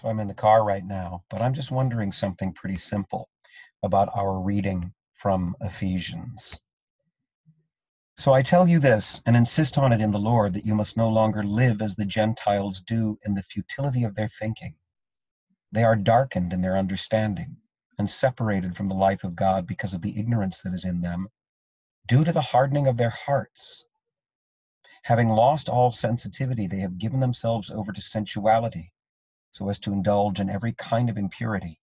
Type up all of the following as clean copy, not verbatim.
So I'm in the car right now, but I'm just wondering something pretty simple about our reading from Ephesians. So I tell you this and insist on it in the Lord, that you must no longer live as the Gentiles do in the futility of their thinking. They are darkened in their understanding and separated from the life of God because of the ignorance that is in them, due to the hardening of their hearts. Having lost all sensitivity, they have given themselves over to sensuality, so as to indulge in every kind of impurity,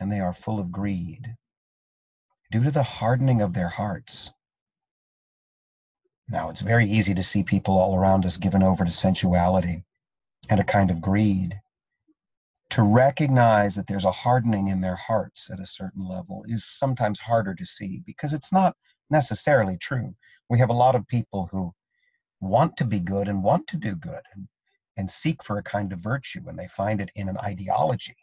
and they are full of greed. Due to the hardening of their hearts. Now, it's very easy to see people all around us given over to sensuality and a kind of greed. To recognize that there's a hardening in their hearts at a certain level is sometimes harder to see, because it's not necessarily true. We have a lot of people who want to be good and want to do good and seek for a kind of virtue, and they find it in an ideology.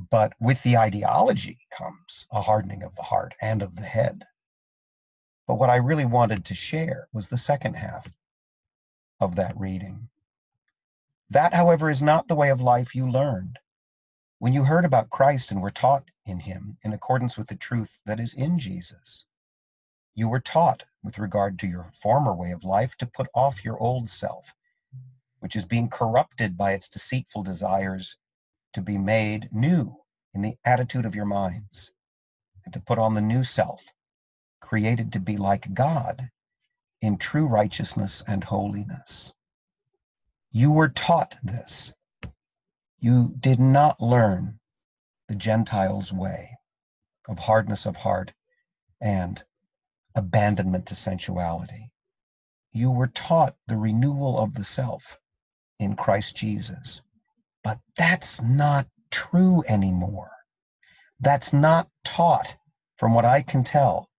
But with the ideology comes a hardening of the heart and of the head. But what I really wanted to share was the second half of that reading. That, however, is not the way of life you learned when you heard about Christ and were taught in him in accordance with the truth that is in Jesus. You were taught, with regard to your former way of life, to put off your old self, which is being corrupted by its deceitful desires, to be made new in the attitude of your minds, and to put on the new self, created to be like God in true righteousness and holiness. You were taught this. You did not learn the Gentiles' way of hardness of heart and abandonment to sensuality. You were taught the renewal of the self in Christ Jesus. But that's not true anymore. That's not taught, from what I can tell,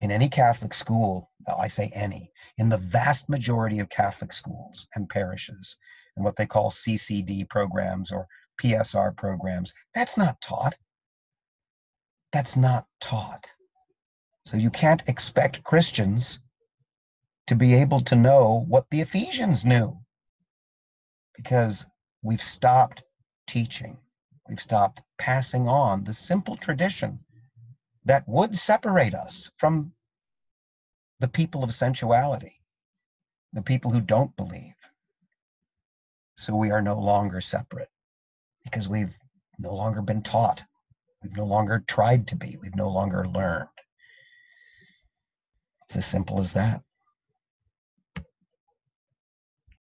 in any Catholic school. I say any, in the vast majority of Catholic schools and parishes, and what they call CCD programs or PSR programs. That's not taught. That's not taught. So you can't expect Christians to be able to know what the Ephesians knew, because we've stopped teaching. We've stopped passing on the simple tradition that would separate us from the people of sensuality, the people who don't believe. So we are no longer separate, because we've no longer been taught. We've no longer tried to be. We've no longer learned. It's as simple as that.